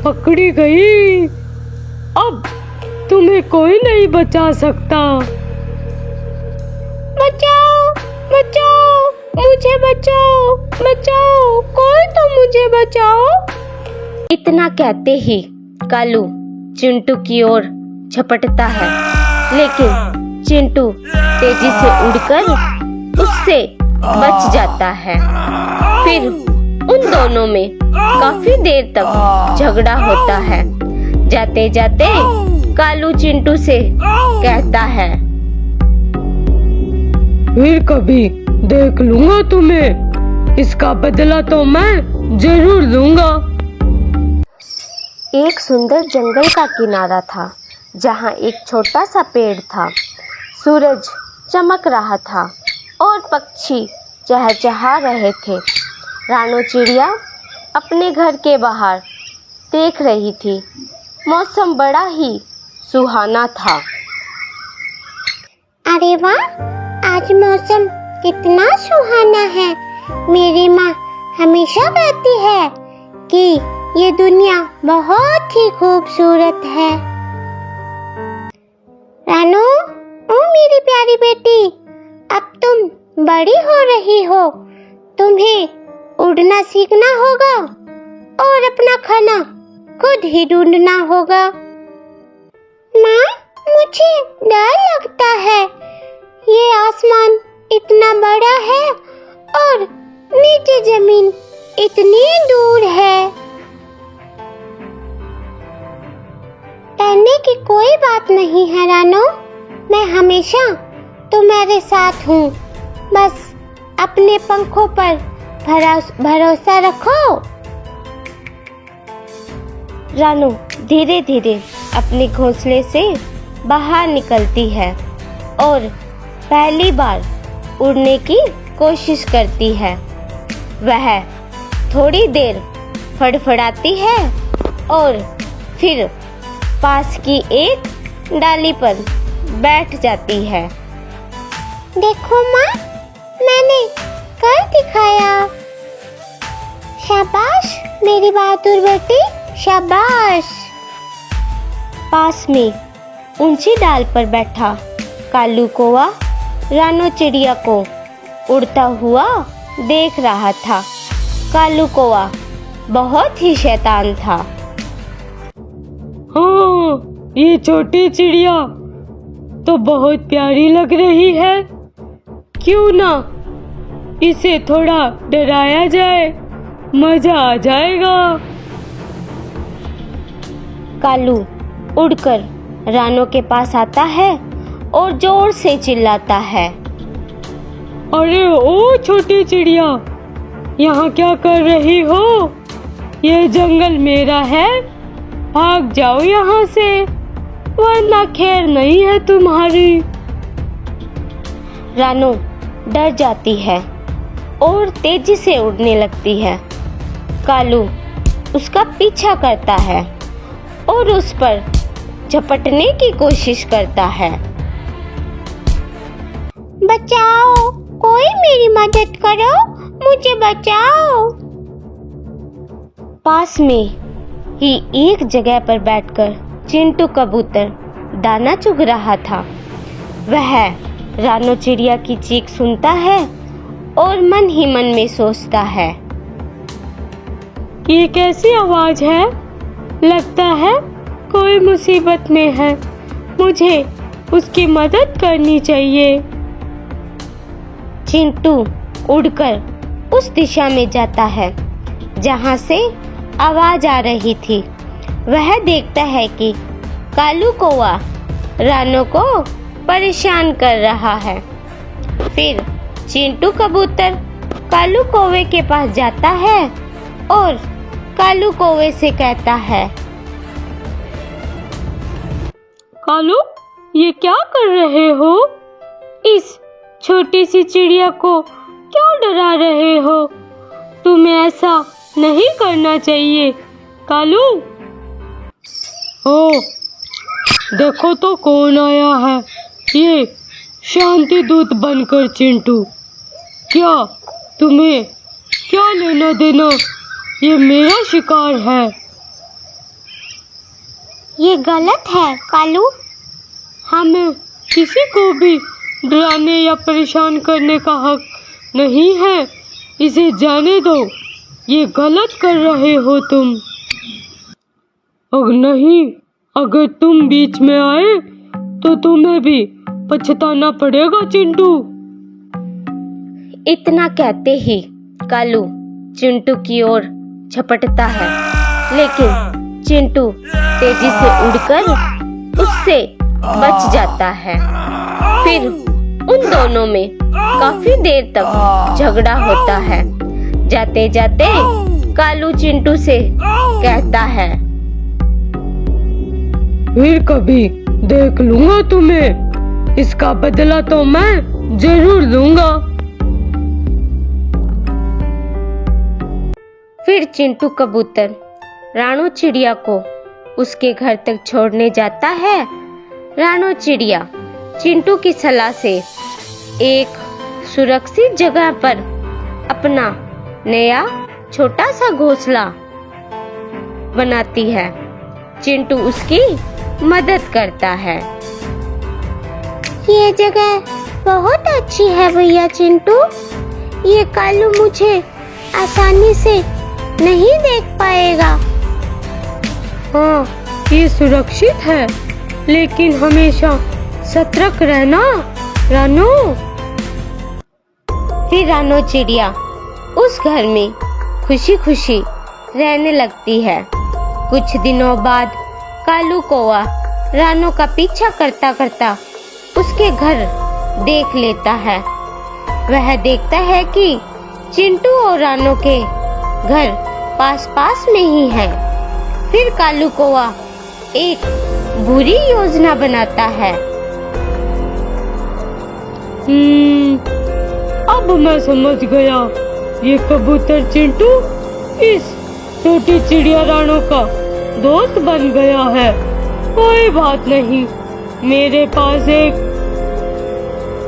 पकड़ी गई। अब तुम्हें कोई नहीं बचा सकता। बचाओ बचाओ, मुझे बचाओ बचाओ, कोई तो मुझे बचाओ। इतना कहते ही कालू चिंटू की ओर झपटता है, लेकिन चिंटू तेजी से उड़कर उससे बच जाता है। फिर उन दोनों में काफी देर तक झगड़ा होता है। जाते जाते कालू चिंटू से कहता है, फिर कभी देख लूंगा तुम्हें, इसका बदला तो मैं जरूर लूंगा। एक सुंदर जंगल का किनारा था, जहाँ एक छोटा सा पेड़ था। सूरज चमक रहा था और पक्षी चहचहा रहे थे। रानो चिड़िया अपने घर के बाहर देख रही थी। मौसम बड़ा ही सुहाना था। अरे वाह, आज मौसम कितना सुहाना है। मेरी माँ हमेशा कहती है कि ये दुनिया बहुत ही खूबसूरत है। रानो, ओ मेरी प्यारी बेटी, अब तुम बड़ी हो रही हो। तुम्हें उड़ना सीखना होगा और अपना खाना खुद ही ढूंढना होगा। माँ, मुझे डर लगता है। ये आसमान इतना बड़ा है और नीचे जमीन इतनी दूर है। डरने की कोई बात नहीं है रानो, मैं हमेशा तुम्हारे साथ हूँ। बस अपने पंखों पर भरोसा रखो। रानो धीरे धीरे अपने घोंसले से बाहर निकलती है और पहली बार उड़ने की कोशिश करती है। वह थोड़ी देर फड़फड़ाती है और फिर पास की एक डाली पर बैठ जाती है। देखो माँ, मैंने कर दिखाया। शाबाश मेरी बहादुर बेटी, शाबाश। पास में ऊंची डाल पर बैठा कालू कौवा रानो चिड़िया को उड़ता हुआ देख रहा था। कालू कौवा बहुत ही शैतान था। हाँ, ये छोटी चिड़िया तो बहुत प्यारी लग रही है। क्यों ना इसे थोड़ा डराया जाए, मजा आ जाएगा। कालू उड़कर रानो के पास आता है और जोर से चिल्लाता है, अरे ओ छोटी चिड़िया, यहाँ क्या कर रही हो? ये जंगल मेरा है, भाग जाओ यहाँ से, वरना खैर नहीं है तुम्हारी। रानो डर जाती है और तेजी से उड़ने लगती है। कालू उसका पीछा करता है और उस पर झपटने की कोशिश करता है। बचाओ, कोई मेरी मदद करो, मुझे बचाओ। पास में ही एक जगह पर बैठकर चिंटू कबूतर दाना चुग रहा था। वह रानो चिड़िया की चीख सुनता है और मन ही मन में सोचता है, ये कैसी आवाज है? लगता है कोई मुसीबत में है, मुझे उसकी मदद करनी चाहिए। चिंटू उड़कर उस दिशा में जाता है जहां से आवाज आ रही थी। वह देखता है कि कालू कौवा रानो को परेशान कर रहा है। फिर चिंटू कबूतर कालू कौवे के पास जाता है और कालू कौवे से कहता है, कालू, ये क्या कर रहे हो? इस छोटी सी चिड़िया को क्यों डरा रहे हो? तुम्हें ऐसा नहीं करना चाहिए कालू। ओ, देखो तो कौन आया है, ये शांति दूत बनकर। चिंटू, क्या तुम्हें क्या लेना देना? ये मेरा शिकार है। ये गलत है कालू। हमें किसी को भी डराने या परेशान करने का हक नहीं है। इसे जाने दो, ये गलत कर रहे हो तुम। अगर तुम बीच में आए तो तुम्हें भी पछताना पड़ेगा चिंटू। इतना कहते ही कालू चिंटू की ओर झपटता है, लेकिन चिंटू तेजी से उड़कर उससे बच जाता है। फिर उन दोनों में काफी देर तक झगड़ा होता है। जाते जाते कालू चिंटू से कहता है, फिर कभी देख लूंगा तुम्हें, इसका बदला तो मैं जरूर लूंगा। फिर चिंटू कबूतर रानू चिड़िया को उसके घर तक छोड़ने जाता है। रानू चिड़िया चिंटू की सलाह से एक सुरक्षित जगह पर अपना नया छोटा सा घोंसला बनाती है। चिंटू उसकी मदद करता है। ये जगह बहुत अच्छी है भैया चिंटू। ये कालू मुझे आसानी से नहीं देख पाएगा। हाँ, ये सुरक्षित है, लेकिन हमेशा सतर्क रहना रानू। फिर रानू चिड़िया उस घर में खुशी खुशी रहने लगती है। कुछ दिनों बाद कालू कौवा रानू का पीछा करता करता उसके घर देख लेता है। वह देखता है कि चिंटू और रानू के घर पास पास में ही है। फिर कालू कौवा एक बुरी योजना बनाता है। अब मैं समझ गया, ये कबूतर चिंटू इस छोटी चिड़िया रानू का दोस्त बन गया है। कोई बात नहीं, मेरे पास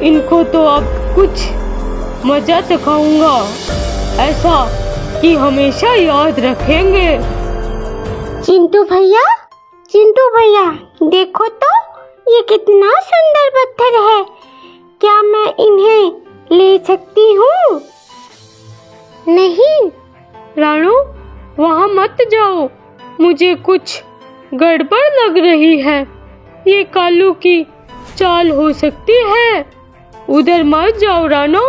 इनको तो अब कुछ मजा दिखाऊंगा, ऐसा कि हमेशा याद रखेंगे। चिंटू भैया देखो तो ये कितना सुंदर पत्थर है। क्या मैं इन्हें ले सकती हूँ? नहीं रानू, वहाँ मत जाओ, मुझे कुछ गड़बड़ लग रही है। ये कालू की चाल हो सकती है। उधर मत जाओ रानू।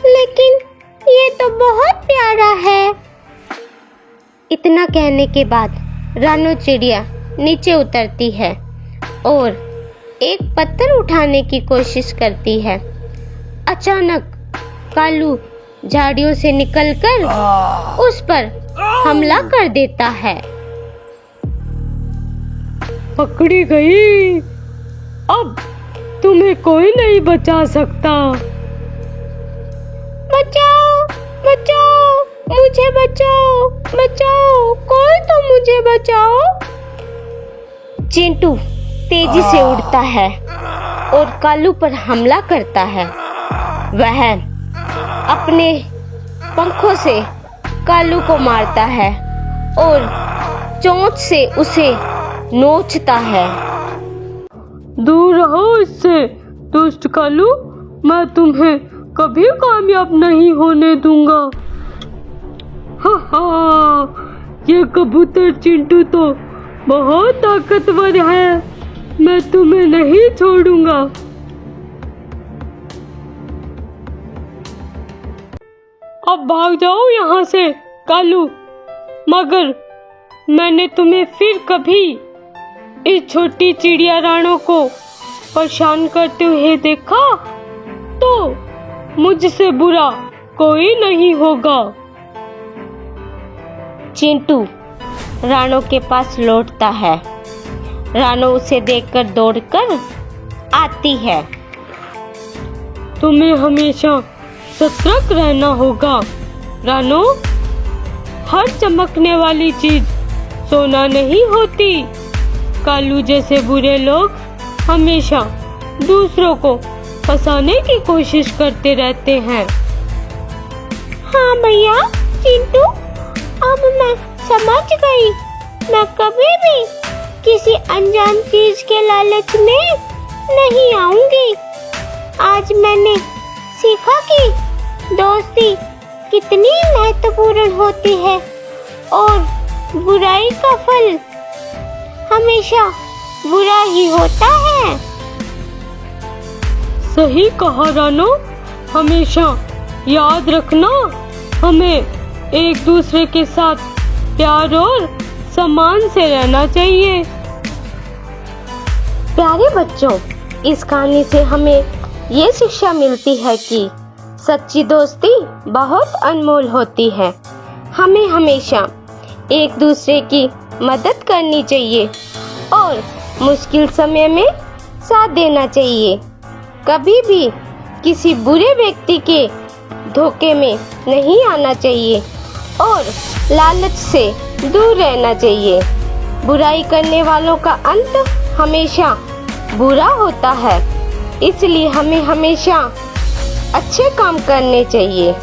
लेकिन ये तो बहुत प्यारा है। इतना कहने के बाद रानू चिड़िया नीचे उतरती है और एक पत्थर उठाने की कोशिश करती है। अचानक कालू झाड़ियों से निकलकर उस पर हमला कर देता है। पकड़ी गई, अब तुम्हें कोई नहीं बचा सकता। बचाओ बचाओ, मुझे बचाओ बचाओ, कोई तो मुझे बचाओ। चिंटू तेजी से उड़ता है और कालू पर हमला करता है। वह अपने पंखों से कालू को मारता है और चोंच से उसे नोचता है। दूर रहो इससे, दुष्ट कालू, मैं तुम्हें कभी कामयाब नहीं होने दूंगा। हा, ये कबूतर चिंटू तो बहुत ताकतवर है, मैं तुम्हें नहीं छोड़ूंगा। अब भाग जाओ यहाँ से कालू, मगर मैंने तुम्हें फिर कभी इस छोटी चिड़िया रानू को परेशान करते हुए देखा तो मुझसे बुरा कोई नहीं होगा। चिंटू रानू के पास लौटता है। रानू उसे देखकर दौड़कर आती है। तुम्हें हमेशा सतर्क रहना होगा रानू। हर चमकने वाली चीज सोना नहीं होती। कालू जैसे बुरे लोग हमेशा दूसरों को फंसाने की कोशिश करते रहते हैं। हाँ भैया चिंटू, अब मैं समझ गई। मैं कभी भी किसी अनजान चीज के लालच में नहीं आऊंगी। आज मैंने सीखा कि दोस्ती कितनी महत्वपूर्ण होती है और बुराई का फल हमेशा बुरा ही होता है। सही कहा रानो, हमेशा याद रखना, हमें एक दूसरे के साथ प्यार और सम्मान से रहना चाहिए। प्यारे बच्चों, इस कहानी से हमें ये शिक्षा मिलती है कि सच्ची दोस्ती बहुत अनमोल होती है। हमें हमेशा एक दूसरे की मदद करनी चाहिए और मुश्किल समय में साथ देना चाहिए। कभी भी किसी बुरे व्यक्ति के धोखे में नहीं आना चाहिए और लालच से दूर रहना चाहिए। बुराई करने वालों का अंत हमेशा बुरा होता है, इसलिए हमें हमेशा अच्छे काम करने चाहिए।